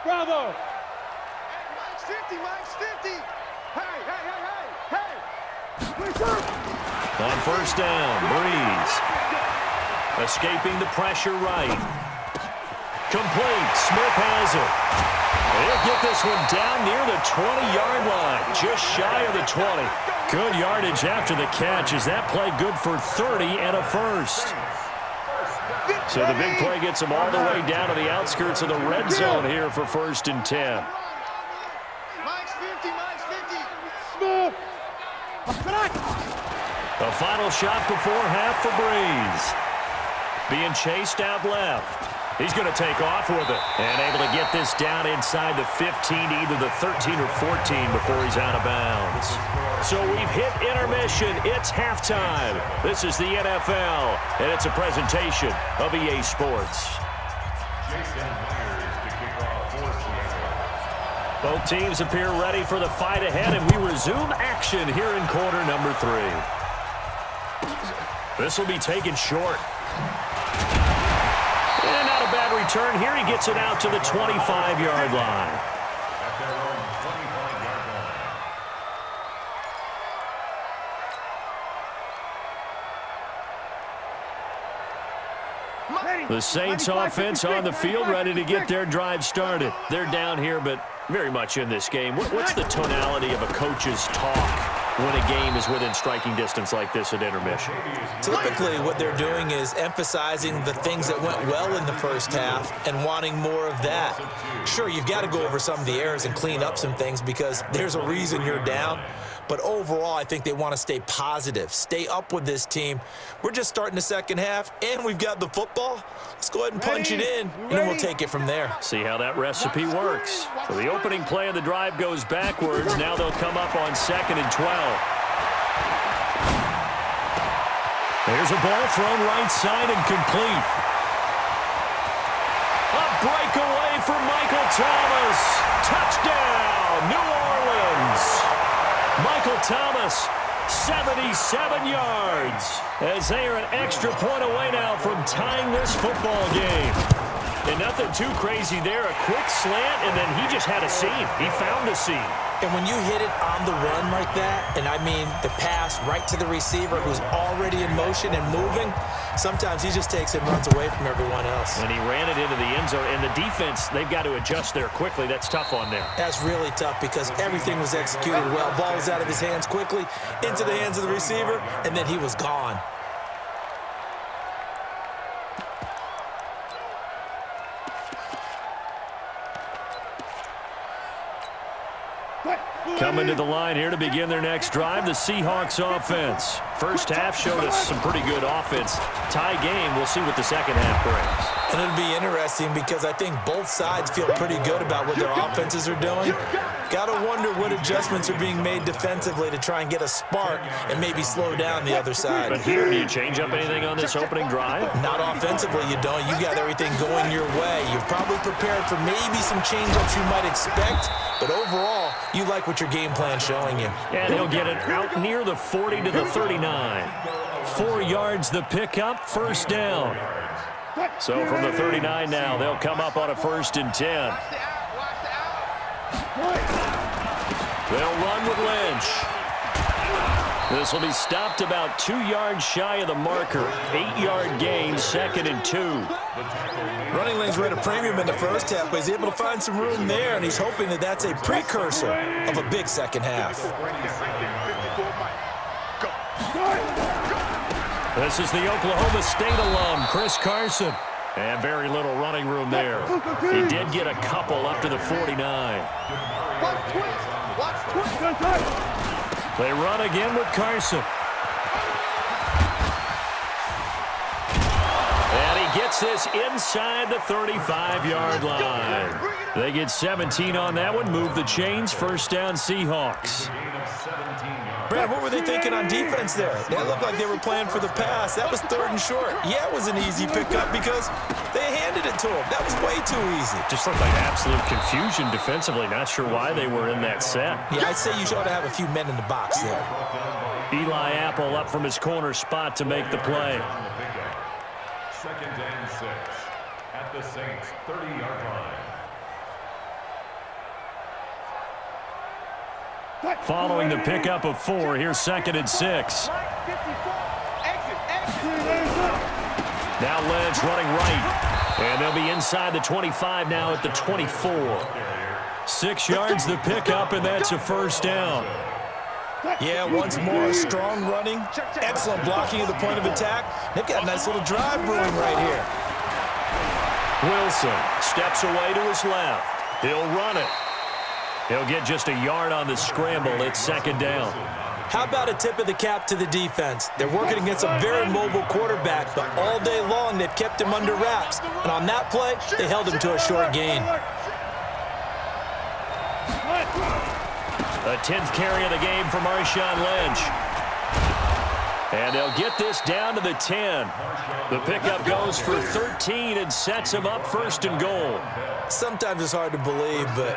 Bravo. Mike's 50, Mike's 50. Hey, hey, hey, hey, hey. On first down, Breeze. Escaping the pressure right. Complete. Smith has it. He'll get this one down near the 20-yard line. Just shy of the 20. Good yardage after the catch. Is that play good for 30 and a first? So the big play gets them all the way down to the outskirts of the red zone here for 1st and 10. Mike's 50, Mike's 50. Smith. The final shot before half for Breeze. Being chased out left. He's going to take off with it. And able to get this down inside the 15 to either the 13 or 14 before he's out of bounds. So we've hit intermission. It's halftime. This is the NFL, and it's a presentation of EA Sports. Both teams appear ready for the fight ahead, and we resume action here in quarter number 3. This will be taken short. And not a bad return here. He gets it out to the 25-yard line. The Saints offense on the field, ready to get their drive started. They're down here, but very much in this game. What's the tonality of a coach's talk when a game is within striking distance like this at intermission? Typically, what they're doing is emphasizing the things that went well in the first half and wanting more of that. Sure, you've got to go over some of the errors and clean up some things because there's a reason you're down. But overall, I think they want to stay positive, stay up with this team. We're just starting the second half, and we've got the football. Let's go ahead and punch it in, and then we'll take it from there. See how that recipe works. So the opening play of the drive goes backwards. Now they'll come up on 2nd and 12. There's a ball thrown right side and complete. A breakaway for Michael Thomas. Touchdown, New Orleans. Michael Thomas, 77 yards, as they are an extra point away now from tying this football game. And nothing too crazy there. A quick slant, and then he just had a seam. He found the seam. And when you hit it on the run like that, and I mean the pass right to the receiver who's already in motion and moving, sometimes he just takes it and runs away from everyone else. And he ran it into the end zone. And the defense, they've got to adjust there quickly. That's tough on them. That's really tough because everything was executed well. Ball was out of his hands quickly, into the hands of the receiver, and then he was gone. Coming to the line here to begin their next drive, the Seahawks offense. First half showed us some pretty good offense. Tie game, we'll see what the second half brings. And it'll be interesting because I think both sides feel pretty good about what their offenses are doing. Got to wonder what adjustments are being made defensively to try and get a spark and maybe slow down the other side. But here, do you change up anything on this opening drive? Not offensively, you don't. You got everything going your way. You've probably prepared for maybe some change-ups you might expect, but overall, you like what your game plan's showing you. And he'll get it out near the 40 to the 39. 4 yards the pickup, first down. So from the 39 now, they'll come up on a 1st and 10. They'll run with Lynch. This will be stopped about 2 yards shy of the marker. 8-yard gain, 2nd and 2. Running lanes were at a premium in the first half, but he's able to find some room there, and he's hoping that that's a precursor of a big second half. This is the Oklahoma State alum, Chris Carson. And very little running room there. He did get a couple up to the 49. They run again with Carson. And he gets this inside the 35-yard line. They get 17 on that one, move the chains, first down Seahawks. Brad, what were they thinking on defense there? They looked like they were playing for the pass. That was 3rd and short. Yeah, it was an easy pickup because they handed it to him. That was way too easy. Just looked like absolute confusion defensively. Not sure why they were in that set. Yeah, I'd say you ought to have a few men in the box there. Eli Apple up from his corner spot to make the play. 2nd and 6 at the Saints' 30-yard line. Following the pickup of 4, here's 2nd and 6. Now Lynch running right. And they'll be inside the 25 now at the 24. 6 yards the pickup, and that's a first down. Yeah, once more, strong running, excellent blocking at the point of attack. They've got a nice little drive brewing right here. Wilson steps away to his left. He'll run it. He'll get just a yard on the scramble. It's 2nd down. How about a tip of the cap to the defense? They're working against a very mobile quarterback, but all day long they've kept him under wraps. And on that play, they held him to a short gain. The 10th carry of the game for Marshawn Lynch. And they'll get this down to the 10. The pickup goes for 13 and sets him up 1st and goal. Sometimes it's hard to believe, but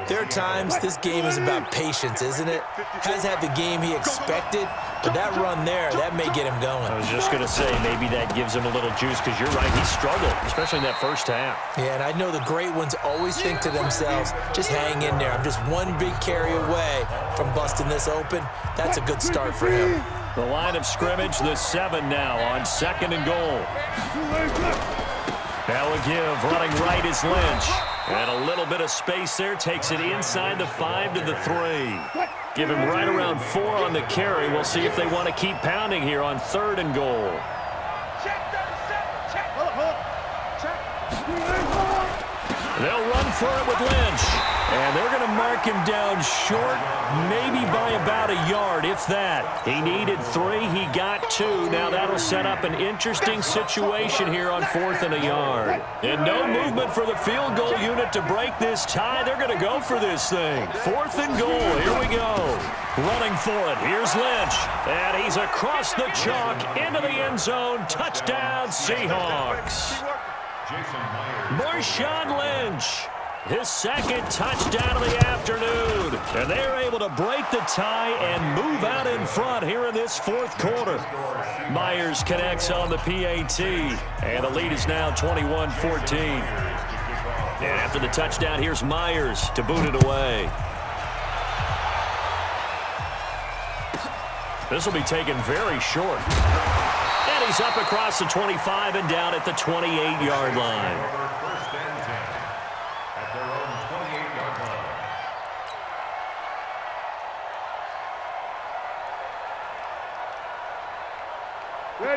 there are times this game is about patience, isn't it? Hasn't had the game he expected, but that run there, that may get him going. I was just going to say, maybe that gives him a little juice, because you're right, he struggled, especially in that first half. Yeah, and I know the great ones always think to themselves, just hang in there. I'm just one big carry away from busting this open. That's a good start for him. The line of scrimmage, the 7 now on 2nd and goal. Now a give, running right is Lynch. And a little bit of space there, takes it inside the 5 to the 3. Give him right around 4 on the carry. We'll see if they want to keep pounding here on 3rd and goal. They'll run for it with Lynch. And they're going to mark him down short, maybe by about a yard, if that. He needed 3. He got 2. Now that'll set up an interesting situation here on 4th and a yard. And no movement for the field goal unit to break this tie. They're going to go for this thing. 4th and goal. Here we go. Running for it. Here's Lynch. And he's across the chalk into the end zone. Touchdown, Seahawks. Marshawn Lynch. His 2nd touchdown of the afternoon. And they're able to break the tie and move out in front here in this 4th quarter. Myers connects on the PAT. And the lead is now 21-14. And after the touchdown, here's Myers to boot it away. This will be taken very short. And he's up across the 25 and down at the 28-yard line.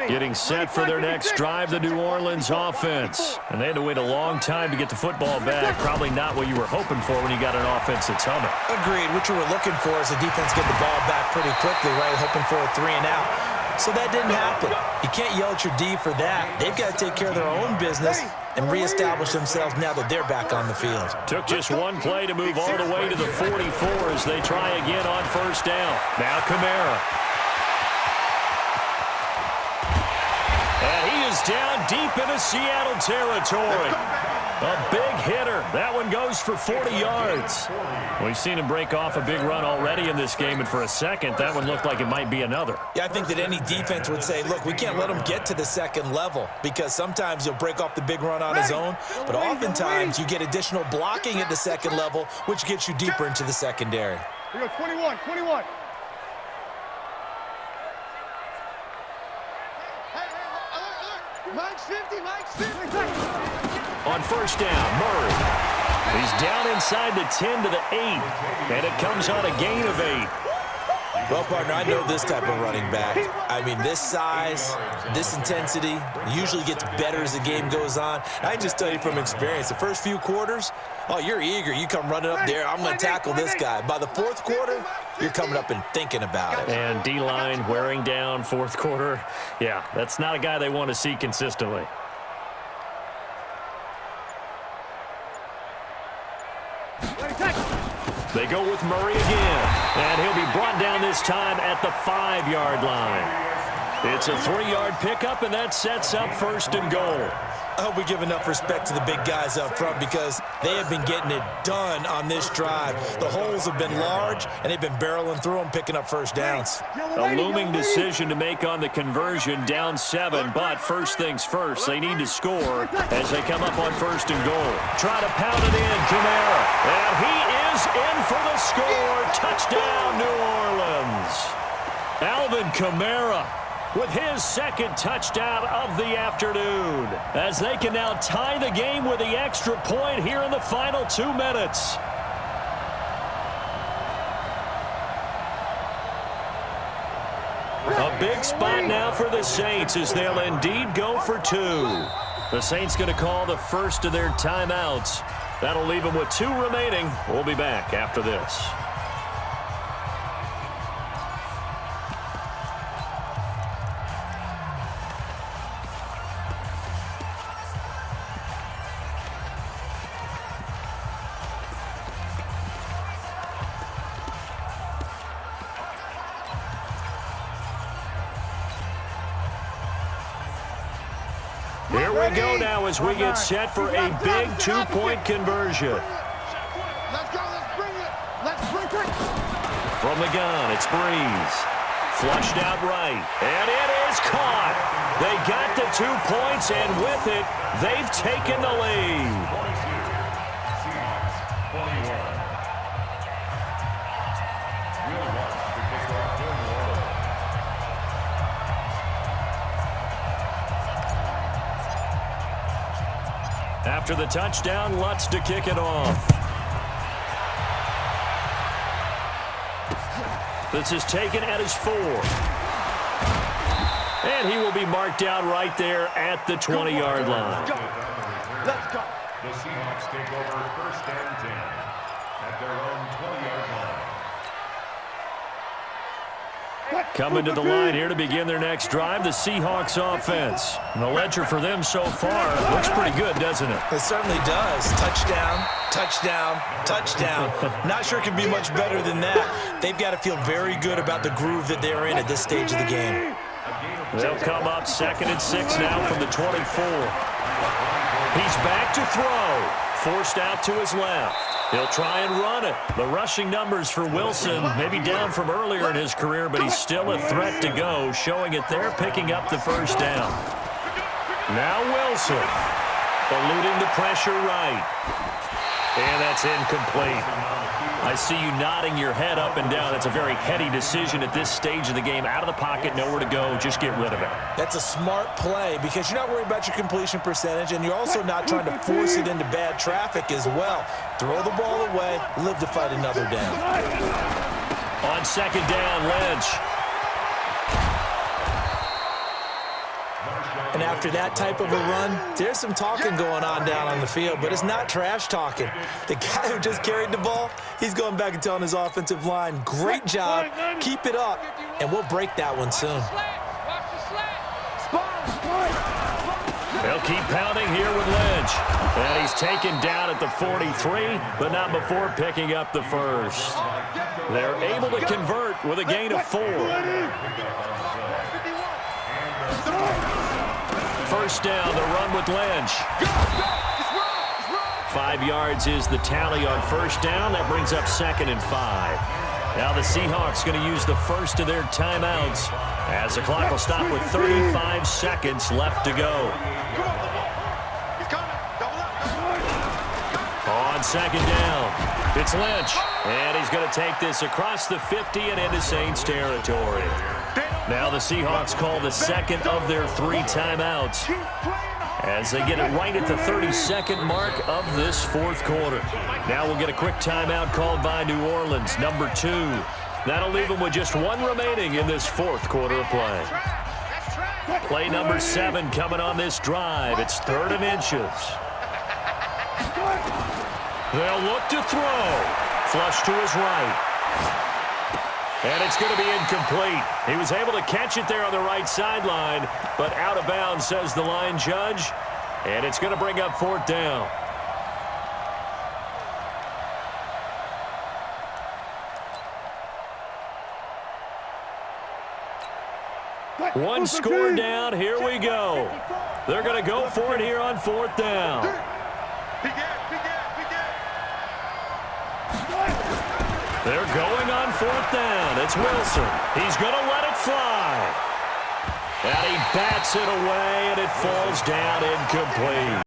Getting set for their next drive, the New Orleans offense. And they had to wait a long time to get the football back. Probably not what you were hoping for when you got an offense that's humming. Agreed. What you were looking for is the defense get the ball back pretty quickly, right? Hoping for a 3 and out. So that didn't happen. You can't yell at your D for that. They've got to take care of their own business and reestablish themselves now that they're back on the field. Took just one play to move all the way to the 44 as they try again on 1st down. Now Kamara. And he is down deep into Seattle territory. A big hitter. That one goes for 40 yards. We've seen him break off a big run already in this game, and for a second, that one looked like it might be another. Yeah, I think that any defense would say, look, we can't let him get to the 2nd level, because sometimes he'll break off the big run on his own, but oftentimes you get additional blocking at the 2nd level, which gets you deeper into the secondary. We go 21. Mike's 50. On 1st down, Murray. He's down inside the 10 to the 8, and it comes on a gain of 8. Well, partner, I know this type of running back. I mean, this size, this intensity usually gets better as the game goes on. I can just tell you from experience, the first few quarters, oh, you're eager. You come running up there, I'm going to tackle this guy. By the 4th quarter, you're coming up and thinking about it. And D-line wearing down 4th quarter. Yeah, that's not a guy they want to see consistently. They go with Murray again, and he'll be brought down this time at the 5-yard line. It's a 3-yard pickup, and that sets up 1st and goal. I hope we give enough respect to the big guys up front because they have been getting it done on this drive. The holes have been large, and they've been barreling through them, picking up first downs. A looming decision to make on the conversion, down 7, but first things first, they need to score as they come up on 1st and goal. Try to pound it in, Kamara, and he is in for the score. Touchdown, New Orleans. Alvin Kamara with his 2nd touchdown of the afternoon, as they can now tie the game with the extra point here in the final 2 minutes. A big spot now for the Saints as they'll indeed go for 2. The Saints going to call the first of their timeouts. That'll leave them with 2 remaining. We'll be back after this. Here we go now as we get set for a big 2-point conversion. Let's go, let's bring it. Let's bring it. From the gun, it's Breeze. Flushed out right, and it is caught. They got the 2 points, and with it, they've taken the lead. After the touchdown, Lutz to kick it off. This is taken at his 4. And he will be marked down right there at the 20-yard line. Let's go. The Seahawks take over 1st and 10 at their own 20-yard line. Coming to the line here to begin their next drive, the Seahawks offense. And the ledger for them so far looks pretty good, doesn't it? It certainly does. Touchdown, touchdown, touchdown. Not sure it can be much better than that. They've got to feel very good about the groove that they're in at this stage of the game. They'll come up 2nd and 6 now from the 24. He's back to throw. Forced out to his left. He'll try and run it. The rushing numbers for Wilson, maybe down from earlier in his career, but he's still a threat to go, showing it there, picking up the 1st down. Now Wilson, eluding the pressure right. And that's incomplete. I see you nodding your head up and down. That's a very heady decision at this stage of the game. Out of the pocket, nowhere to go. Just get rid of it. That's a smart play because you're not worried about your completion percentage, and you're also not trying to force it into bad traffic as well. Throw the ball away, live to fight another down. On 2nd down, Lynch. And after that type of a run, there's some talking going on down on the field, but it's not trash talking. The guy who just carried the ball, he's going back and telling his offensive line, great job, keep it up, and we'll break that one soon. They'll keep pounding here with Lynch. And he's taken down at the 43, but not before picking up the 1st. They're able to convert with a gain of 4. 1st down, the run with Lynch. 5 yards is the tally on 1st down. That brings up 2nd and 5. Now the Seahawks going to use the first of their timeouts as the clock will stop with 35 seconds left to go. On 2nd down, it's Lynch. And he's going to take this across the 50 and into Saints territory. Now the Seahawks call the 2nd of their 3 timeouts as they get it right at the 32nd mark of this 4th quarter. Now we'll get a quick timeout called by New Orleans, number 2. That'll leave them with just 1 remaining in this 4th quarter of play. Play number 7 coming on this drive. It's 3rd and inches. They'll look to throw. Flush to his right. And it's going to be incomplete. He was able to catch it there on the right sideline, but out of bounds, says the line judge. And it's going to bring up 4th down. One score down. Here we go. They're going to go for it here on 4th down. They're going on 4th down. It's Wilson. He's going to let it fly. And he bats it away, and it falls down incomplete.